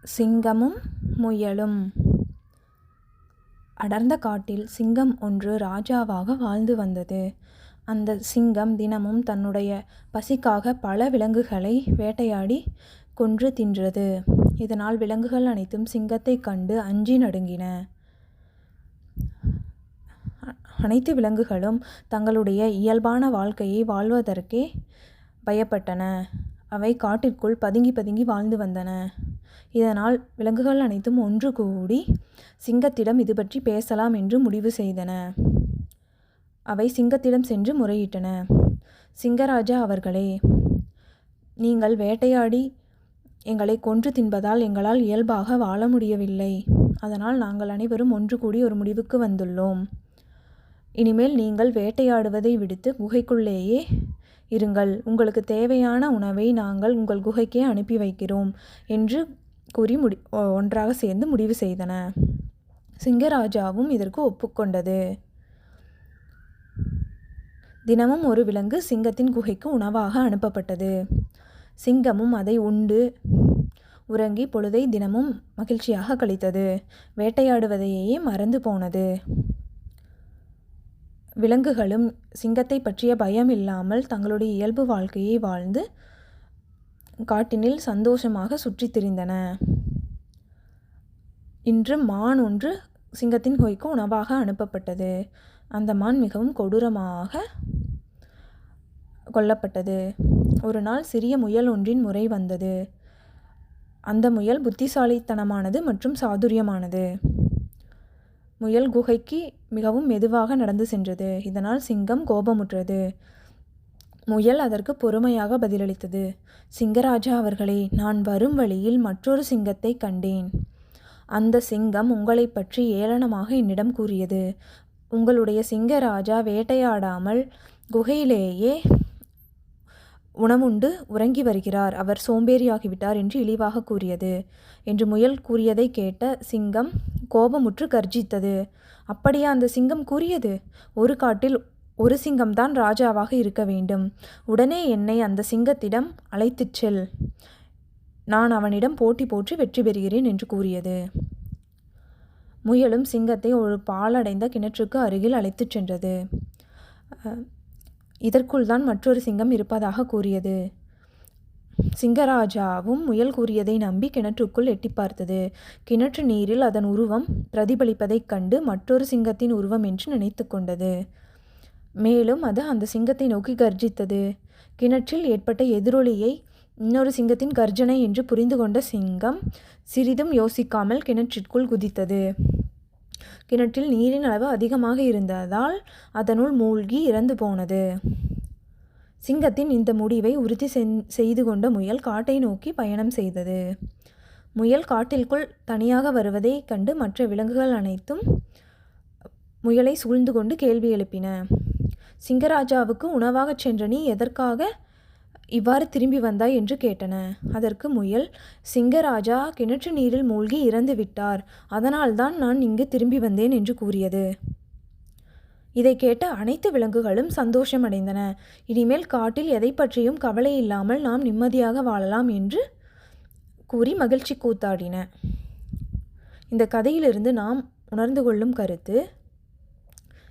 சிங்கமும் முயலும். அடர்ந்த காட்டில் சிங்கம் ஒன்று ராஜாவாக வாழ்ந்து வந்தது. அந்த சிங்கம் தினமும் தன்னுடைய பசிக்காக பல விலங்குகளை வேட்டையாடி கொன்று தின்றது. இதனால் விலங்குகள் அனைத்தும் சிங்கத்தை கண்டு அஞ்சி நடுங்கின. அனைத்து விலங்குகளும் தங்களுடைய இயல்பான வாழ்க்கையை வாழ்வதற்கே பயப்பட்டன. அவை காட்டிற்குள் பதுங்கி பதுங்கி வாழ்ந்து வந்தன. இதனால் விலங்குகள் அனைத்தும் ஒன்று கூடி சிங்கத்திடம் இது பற்றி பேசலாம் என்று முடிவு செய்தன. அவை சிங்கத்திடம் சென்று முறையிட்டன. சிங்கராஜா அவர்களே, நீங்கள் வேட்டையாடி எங்களை கொன்று தின்பதால் எங்களால் இயல்பாக வாழ முடியவில்லை. அதனால் நாங்கள் அனைவரும் ஒன்று கூடி ஒரு முடிவுக்கு வந்துள்ளோம். இனிமேல் நீங்கள் வேட்டையாடுவதை விடுத்து குகைக்குள்ளேயே இருங்கள். உங்களுக்கு தேவையான உணவை நாங்கள் உங்கள் குகைக்கே அனுப்பி வைக்கிறோம் என்று கூறி ஒன்றாக சேர்ந்து முடிவு செய்தன. சிங்கராஜாவும் இதற்கு ஒப்புக்கொண்டது. தினமும் ஒரு விலங்கு சிங்கத்தின் குகைக்கு உணவாக அனுப்பப்பட்டது. சிங்கமும் அதை உண்டு உறங்கி பொழுதை தினமும் மகிழ்ச்சியாக கழித்தது. வேட்டையாடுவதையே மறந்து போனது. விலங்குகளும் சிங்கத்தை பற்றிய பயம் இல்லாமல் தங்களுடைய இயல்பு வாழ்க்கையை வாழ்ந்து காட்டினில் சந்தோஷமாக சுற்றித் திரிந்தன. இன்று மான் ஒன்று சிங்கத்தின் குகைக்கு உணவாக அனுப்பப்பட்டது. அந்த மான் மிகவும் கொடூரமாக கொல்லப்பட்டது. ஒரு நாள் சிறிய முயல் ஒன்றின் முறை வந்தது. அந்த முயல் புத்திசாலித்தனமானது மற்றும் சாதுரியமானது. முயல் குகைக்கு மிகவும் மெதுவாக நடந்து சென்றது. இதனால் சிங்கம் கோபமுற்றது. முயல் அதற்கு பொறுமையாக பதிலளித்தது. சிங்கராஜா அவர்களே, நான் வரும் வழியில் மற்றொரு சிங்கத்தை கண்டேன். அந்த சிங்கம் உங்களை பற்றி ஏளனமாக என்னிடம் கூறியது. உங்களுடைய சிங்கராஜா வேட்டையாடாமல் குகையிலேயே உணவுண்டு உறங்கி வருகிறார். அவர் சோம்பேறியாகிவிட்டார் என்று இழிவாக கூறியது என்று முயல் கூறியதை கேட்ட சிங்கம் கோபமுற்று கர்ஜித்தது. அப்படியா அந்த சிங்கம் கூறியது? ஒரு காட்டில் ஒரு சிங்கம்தான் ராஜாவாக இருக்க வேண்டும். உடனே என்னை அந்த சிங்கத்திடம் அழைத்துச் செல். நான் அவனிடம் போட்டி போட்டு வெற்றி பெறுகிறேன் என்று கூறியது. முயலும் சிங்கத்தை ஒரு பாழடைந்த கிணற்றுக்கு அருகில் அழைத்துச் சென்றது. இதற்குள் தான் மற்றொரு சிங்கம் இருப்பதாக கூறியது. சிங்கராஜாவும் முயல் கூறியதை நம்பி கிணற்றுக்குள் எட்டி பார்த்தது. கிணற்று நீரில் அதன் உருவம் பிரதிபலிப்பதைக் கண்டு மற்றொரு சிங்கத்தின் உருவம் என்று நினைத்து கொண்டது. மேலும் அது அந்த சிங்கத்தை நோக்கி கர்ஜித்தது. கிணற்றில் ஏற்பட்ட எதிரொலியை இன்னொரு சிங்கத்தின் கர்ஜனை என்று புரிந்து கொண்ட சிங்கம் சிறிதும் யோசிக்காமல் கிணற்றிற்குள் குதித்தது. கிணற்றில் நீரின் அளவு அதிகமாக இருந்ததால் அதனுள் மூழ்கி இறந்து போனது. சிங்கத்தின் இந்த முடிவை உறுதி செய்து கொண்ட முயல் காட்டை நோக்கி பயணம் செய்தது. முயல் காட்டிற்குள் தனியாக வருவதை கண்டு மற்ற விலங்குகள் அனைத்தும் முயலை சூழ்ந்து கொண்டு கேள்வி எழுப்பின. சிங்கராஜாவுக்கு உணவாகச் சென்ற நீ எதற்காக இவ்வாறு திரும்பி வந்தாய் என்று கேட்டன. அதற்கு முயல், சிங்கராஜா கிணற்று நீரில் மூழ்கி இறந்து விட்டார், அதனால்தான் நான் இங்கு திரும்பி வந்தேன் என்று கூறியது. இதை கேட்ட அனைத்து விலங்குகளும் சந்தோஷமடைந்தன. இனிமேல் காட்டில் எதை பற்றியும் கவலை இல்லாமல் நாம் நிம்மதியாக வாழலாம் என்று கூறி மகிழ்ச்சி கூத்தாடின. இந்த கதையிலிருந்து நாம் உணர்ந்து கொள்ளும் கருத்து: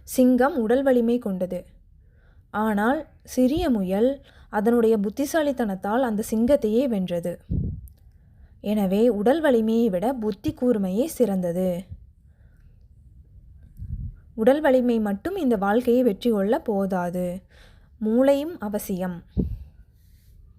சிங்கம் உடல் வலிமை கொண்டது. ஆனால் சிறிய முயல் அதனுடைய புத்திசாலித்தனத்தால் அந்த சிங்கத்தையே வென்றது. எனவே உடல் வலிமையை விட புத்தி கூர்மையே சிறந்தது. உடல் வலிமை மட்டும் இந்த வாழ்க்கையை வெற்றி கொள்ள போதாது. மூளையும் அவசியம்.